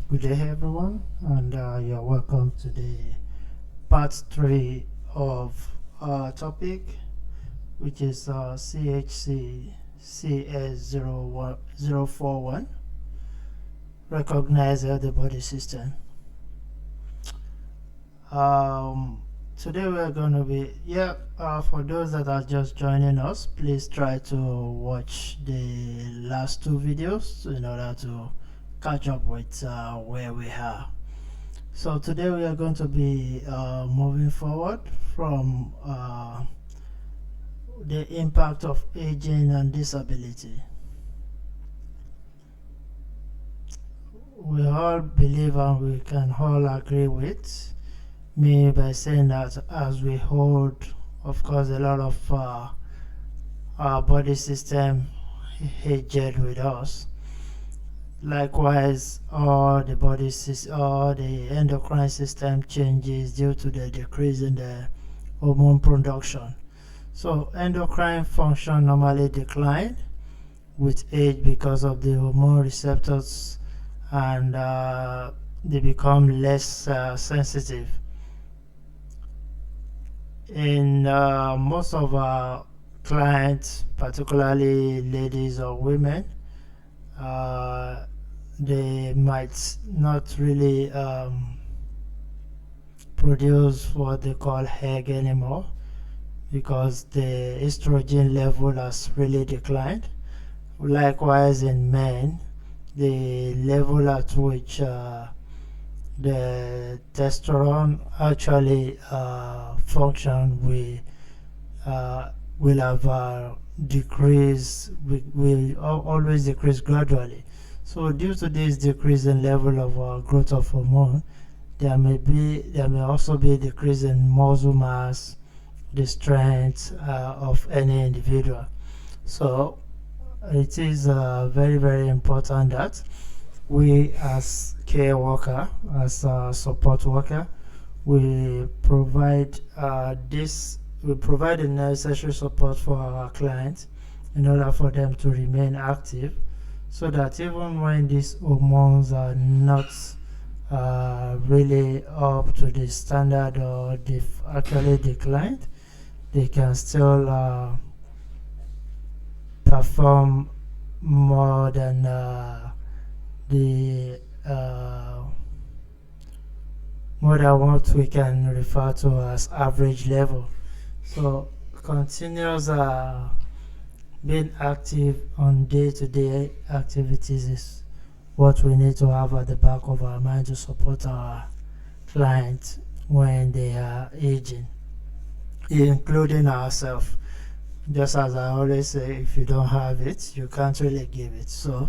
Good day, everyone, and you're welcome to the part 3 of our topic, which is CHCCCS041 Recognize the body system. Today we're going to be, for those that are just joining us, please try to watch the last two videos in order to catch up with where we are. So today we are going to be moving forward from the impact of aging and disability. We all believe and we can all agree with me by saying that as we hold, of course, a lot of our body system aged with us. Likewise, all the endocrine system changes due to the decrease in the hormone production. So endocrine function normally decline with age because of the hormone receptors, and they become less sensitive. In most of our clients, particularly ladies or women, they might not really produce what they call egg anymore because the estrogen level has really declined. Likewise, in men, the level at which the testosterone actually function will have decreased, will always decrease gradually. So due to this decrease in level of growth of hormone, there may also be a decrease in muscle mass, the strength of any individual. So it is very, very important that we as care worker, as a support worker, we provide the necessary support for our clients in order for them to remain active, so that even when these hormones are not really up to the standard or they've actually declined, they can still perform more than more than what we can refer to as average level. So continuous being active on day-to-day activities is what we need to have at the back of our mind to support our clients when they are aging, including ourselves. Just as I always say, if you don't have it, you can't really give it. So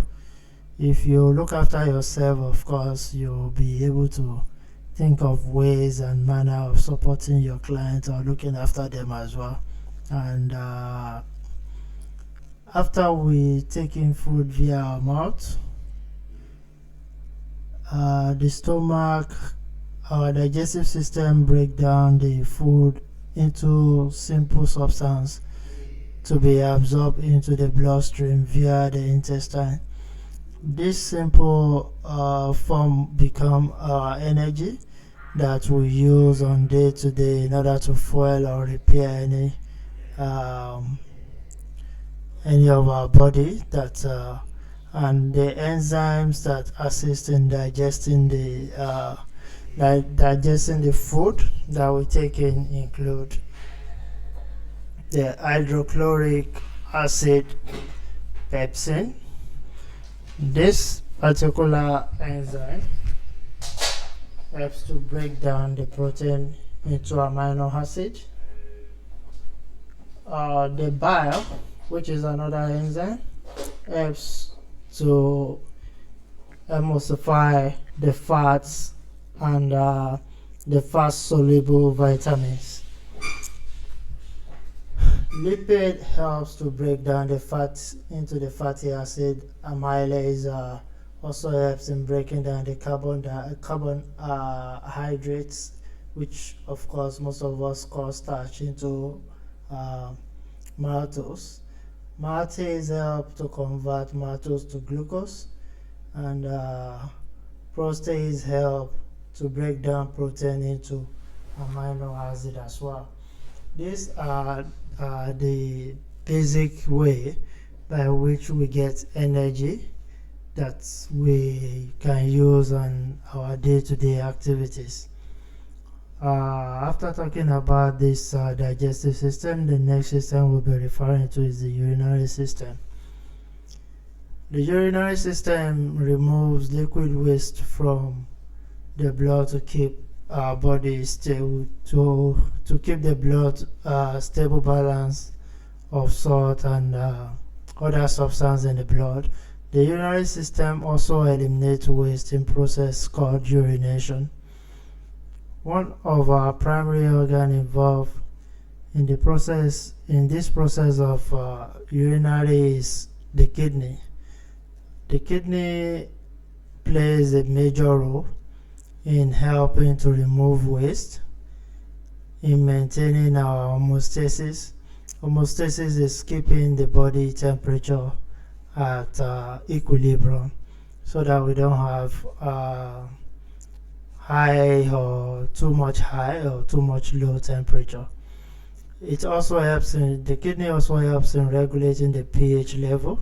if you look after yourself, of course, you'll be able to think of ways and manner of supporting your clients or looking after them as well. And after we take in food via our mouth, the stomach, our digestive system break down the food into simple substance to be absorbed into the bloodstream via the intestine. This simple form become our energy that we use on day to day in order to fuel or repair any of our body and the enzymes that assist in digesting the food that we take in include the hydrochloric acid pepsin. This particular enzyme helps to break down the protein into amino acid. The bile, which is another enzyme, helps to emulsify the fats and the fat-soluble vitamins. Lipid helps to break down the fat into the fatty acid. Amylase also helps in breaking down the carbohydrates, which of course most of us call starch, into maltose. Maltase help to convert maltose to glucose, and Proteins help to break down protein into amino acid as well. These are the basic way by which we get energy that we can use on our day-to-day activities. After talking about this digestive system, the next system we'll be referring to is the urinary system. The urinary system removes liquid waste from the blood to keep our body stable, to keep the blood stable balance of salt and other substances in the blood. The urinary system also eliminates waste in process called urination. One of our primary organs involved in this process of urinary is the kidney. The kidney plays a major role in helping to remove waste, in maintaining our homeostasis. Homeostasis is keeping the body temperature at equilibrium so that we don't have high or too much high or too much low temperature. It also helps the kidney also helps in regulating the pH level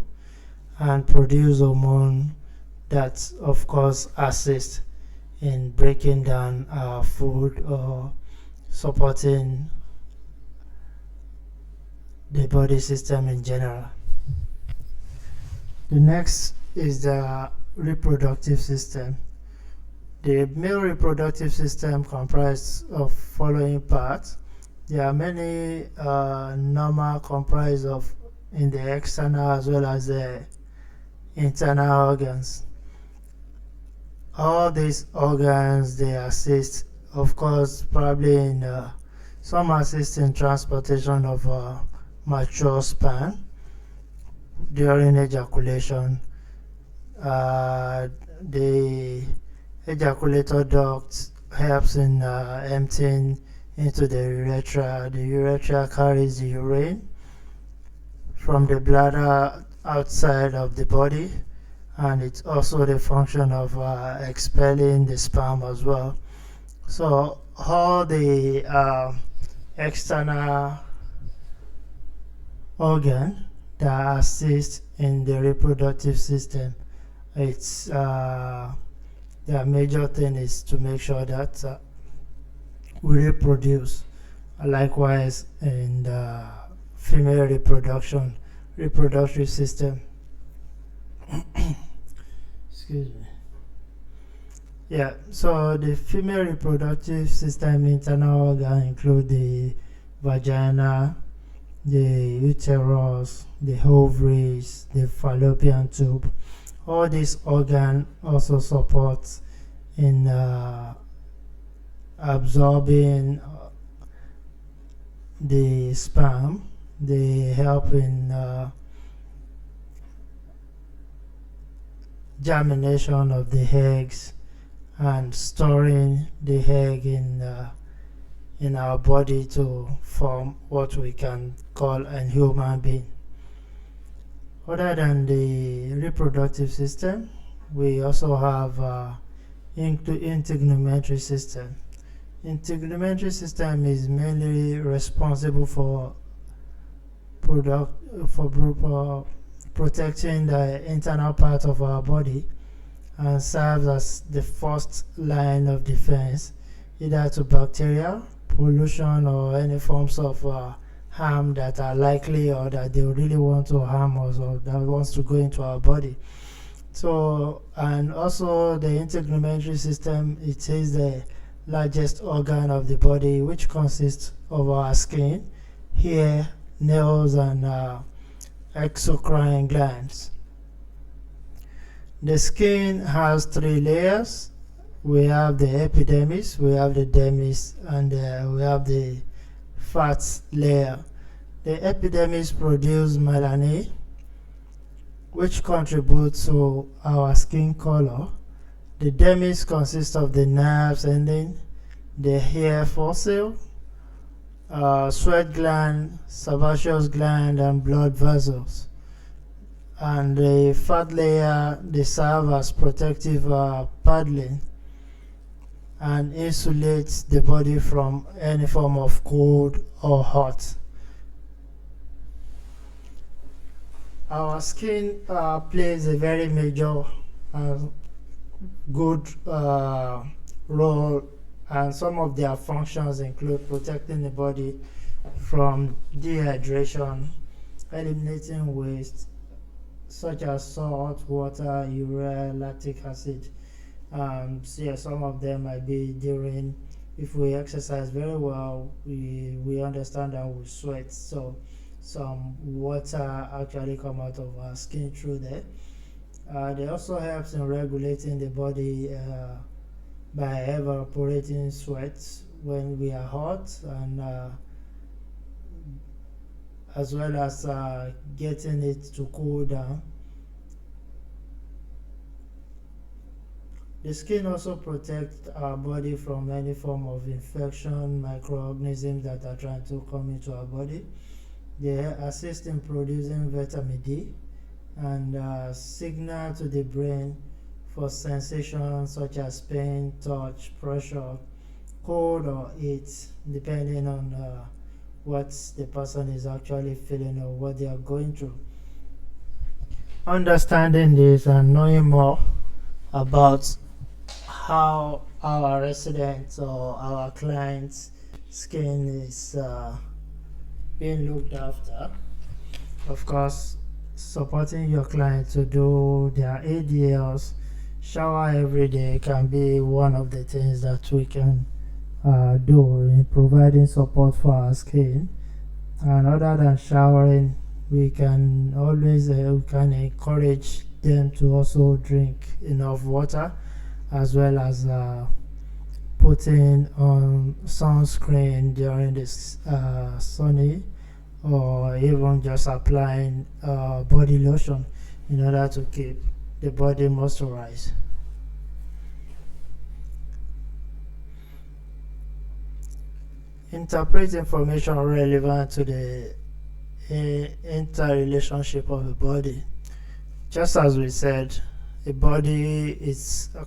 and produce hormone that of course assist in breaking down our food or supporting the body system in general. The next is the reproductive system. The male reproductive system comprises of following parts. There are many normal comprised of in the external as well as the internal organs. All these organs, they assist, of course, probably in some assist in transportation of mature sperm during ejaculation. The ejaculator duct helps in emptying into the urethra. The urethra carries the urine from the bladder outside of the body, and it's also the function of expelling the sperm as well. So all the external organ that assist in the reproductive system, it's the major thing is to make sure that we reproduce. Likewise in the female reproductive system. Excuse me. Yeah, so the female reproductive system internal organ include the vagina, the uterus, the ovaries, the fallopian tube. All these organs also support in absorbing the sperm. They help in germination of the eggs and storing the egg in our body to form what we can call a human being. Other than the reproductive system, we also have integumentary system. Integumentary system is mainly responsible for protecting the internal part of our body and serves as the first line of defense either to bacteria, pollution, or any forms of harm that are likely or that they really want to harm us or that wants to go into our body. So, and also the integumentary system, it is the largest organ of the body, which consists of our skin, hair, nails, and exocrine glands. The skin has 3 layers. We have the epidermis, we have the dermis, and we have the fat layer. The epidermis produces melanin, which contributes to our skin color. The dermis consists of the nerves ending, the hair follicle, sweat gland, sebaceous gland, and blood vessels. and the fat layer, they serve as protective padding and insulates the body from any form of cold or hot. Our skin plays a very major good role, and some of their functions include protecting the body from dehydration, eliminating waste such as salt, water, urea, lactic acid. So yeah, some of them might be during, if we exercise very well, we understand that we sweat, so some water actually come out of our skin through there. They also helps in regulating the body by evaporating sweat when we are hot, and as well as getting it to cool down. The skin also protects our body from any form of infection, microorganisms that are trying to come into our body. They assist in producing vitamin D and signal to the brain for sensations such as pain, touch, pressure, cold or heat, depending on what the person is actually feeling or what they are going through. Understanding this and knowing more about how our residents or our clients' skin is being looked after. Of course, supporting your client to do their ADLs, shower every day can be one of the things that we can do in providing support for our skin. And other than showering, we can always we can encourage them to also drink enough water, as well as putting on sunscreen during this sunny, or even just applying body lotion in order to keep the body moisturized. Interpret information relevant to the interrelationship of the body. Just as we said, a body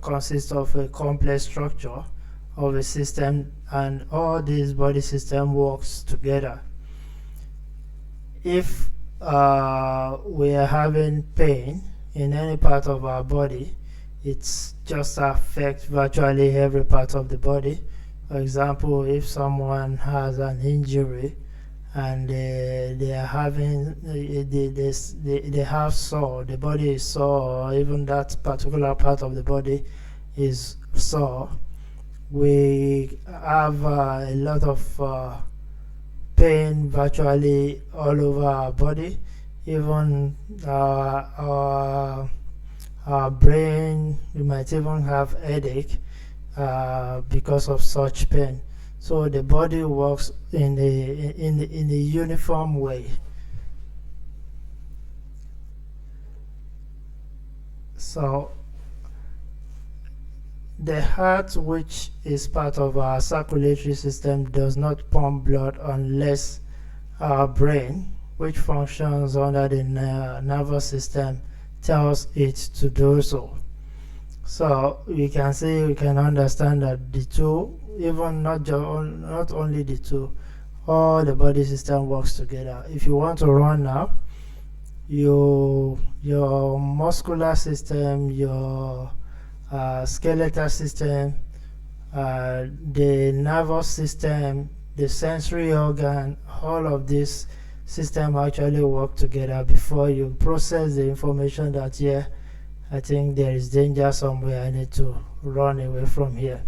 consists of a complex structure of a system, and all these body system works together. If we are having pain in any part of our body, it just affects virtually every part of the body. For example, if someone has an injury and they are having they have sore, the body is sore, or even that particular part of the body is sore, we have a lot of pain virtually all over our body. Even our brain, we might even have headache because of such pain. So the body works in a uniform way. So the heart, which is part of our circulatory system, does not pump blood unless our brain, which functions under the nervous system, tells it to do so. So we can understand that the two, even not only the two, all the body system works together. If you want to run now, your muscular system, your skeletal system, the nervous system, the sensory organ, all of this system actually work together before you process the information that, yeah, I think there is danger somewhere, I need to run away from here.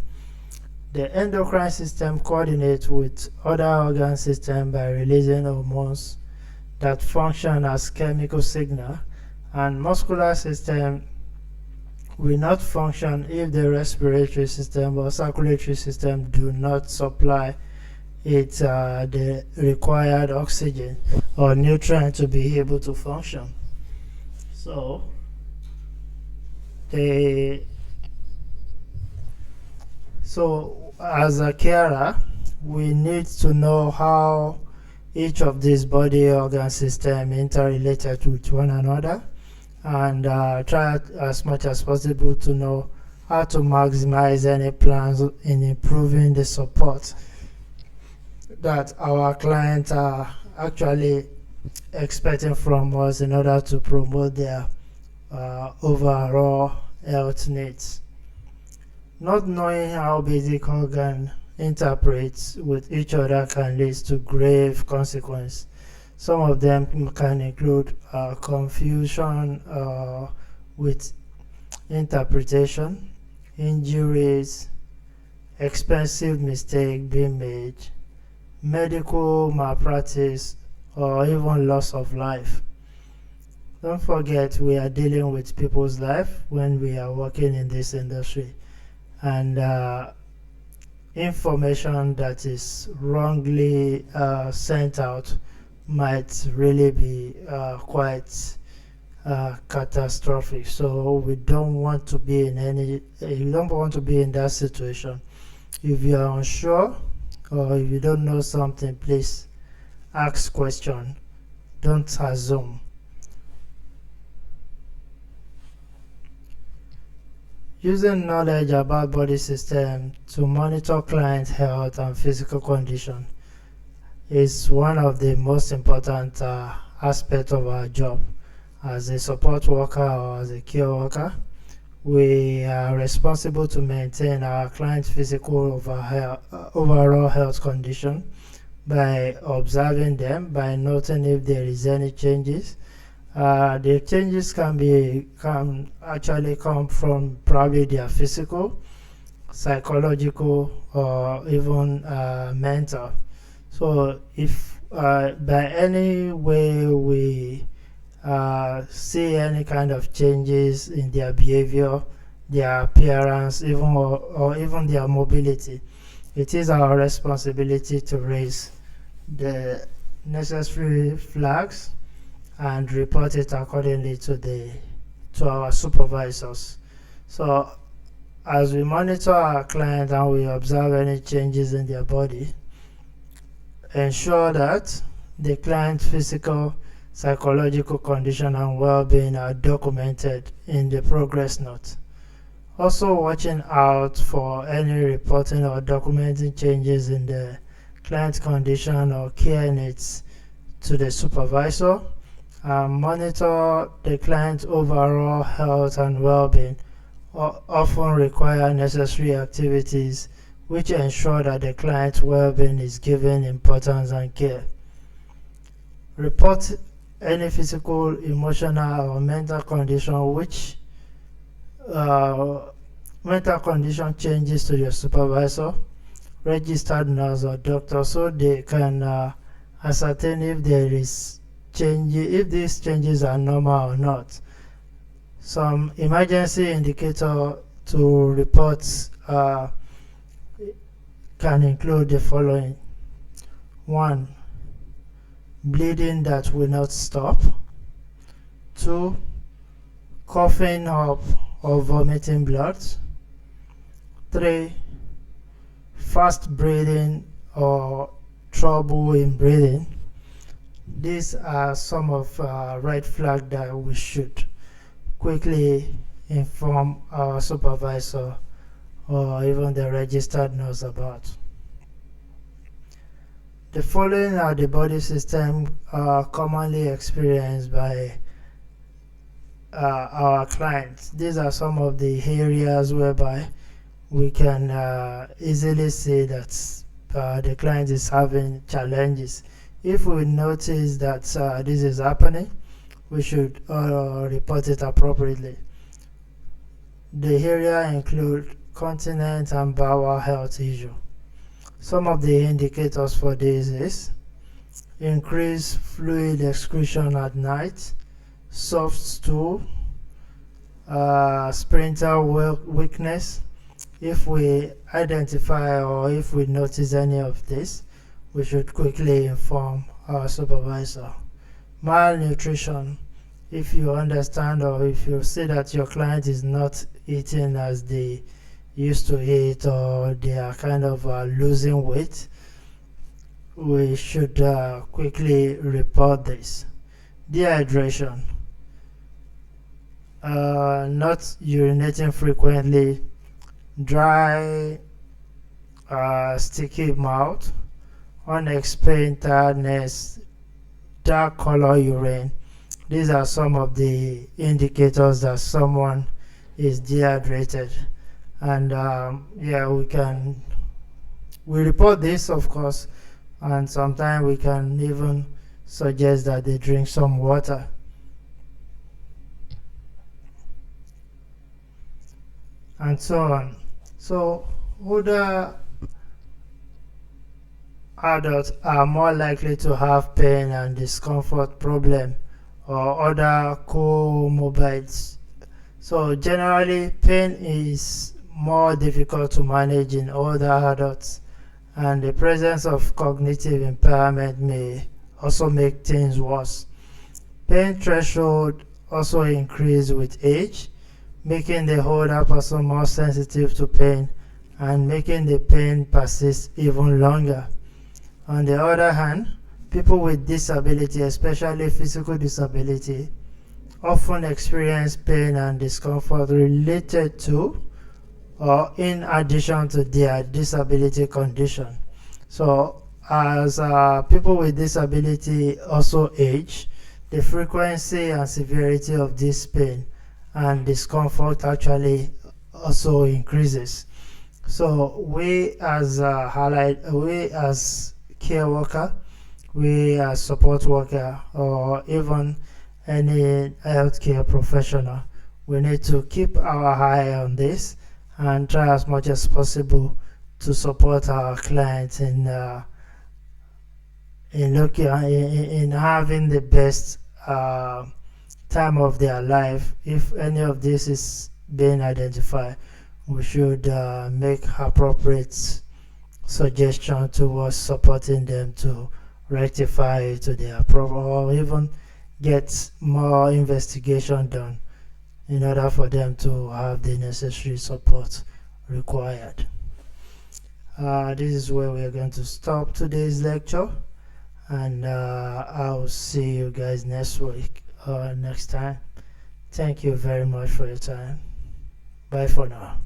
The endocrine system coordinates with other organ systems by releasing hormones that function as chemical signal, and muscular system will not function if the respiratory system or circulatory system do not supply it the required oxygen or nutrient to be able to function. So as a carer, we need to know how each of these body organ systems interrelated with one another, and try as much as possible to know how to maximize any plans in improving the support that our clients are actually expecting from us in order to promote their overall health needs. Not knowing how basic organ interprets with each other can lead to grave consequences. Some of them can include confusion with interpretation, injuries, expensive mistake being made, medical malpractice, or even loss of life. Don't forget, we are dealing with people's life when we are working in this industry, and information that is wrongly sent out might really be quite catastrophic. So we don't want to be in you don't want to be in that situation. If you are unsure or if you don't know something, please ask question. Don't assume. Using knowledge about body system to monitor client health and physical condition is one of the most important aspects of our job. As a support worker or as a care worker, we are responsible to maintain our client's physical overall health condition by observing them, by noting if there is any changes. The changes can actually come from probably their physical, psychological, or even mental. So if by any way we see any kind of changes in their behavior, their appearance, or even their mobility, it is our responsibility to raise the necessary flags and report it accordingly to our supervisors. So as we monitor our client and we observe any changes in their body, ensure that the client's physical, psychological condition and well-being are documented in the progress note. Also watching out for any reporting or documenting changes in the client's condition or care needs to the supervisor. Monitor the client's overall health and well-being often require necessary activities which ensure that the client's well-being is given importance and care. Report any physical, emotional, or mental condition mental condition changes to your supervisor, registered nurse, or doctor, so they can ascertain if there is if these changes are normal or not. Some emergency indicator to report can include the following: 1. Bleeding that will not stop. 2. Coughing up or vomiting blood. 3. Fast breathing or trouble in breathing. These are some of red flags that we should quickly inform our supervisor or even the registered nurse about. The following are the body system commonly experienced by our clients. These are some of the areas whereby we can easily see that the client is having challenges. If we notice that this is happening, we should report it appropriately. The area include continence and bowel health issue. Some of the indicators for this is increased fluid excretion at night, soft stool, sphincter weakness. If we identify or if we notice any of this, we should quickly inform our supervisor. Malnutrition. If you understand or if you see that your client is not eating as they used to eat or they are kind of losing weight, we should quickly report this. Dehydration. not urinating frequently, dry, sticky mouth, unexplained tiredness, dark color urine. These are some of the indicators that someone is dehydrated. And yeah, we report this, of course, and sometimes we can even suggest that they drink some water. And so on. So older adults are more likely to have pain and discomfort problem or other comorbidities. So generally, pain is more difficult to manage in older adults, and the presence of cognitive impairment may also make things worse. Pain threshold also increase with age, making the older person more sensitive to pain and making the pain persist even longer. On the other hand, people with disability, especially physical disability, often experience pain and discomfort related to or in addition to their disability condition. So as people with disability also age, the frequency and severity of this pain and discomfort actually also increases. So we as care worker, we as support worker, or even any healthcare professional, we need to keep our eye on this and try as much as possible to support our clients in having the best time of their life. If any of this is being identified, we should make appropriate suggestion towards supporting them to rectify it to their problem, or even get more investigation done in order for them to have the necessary support required. This is where we are going to stop today's lecture, and I'll see you guys next week or next time. Thank you very much for your time. Bye for now.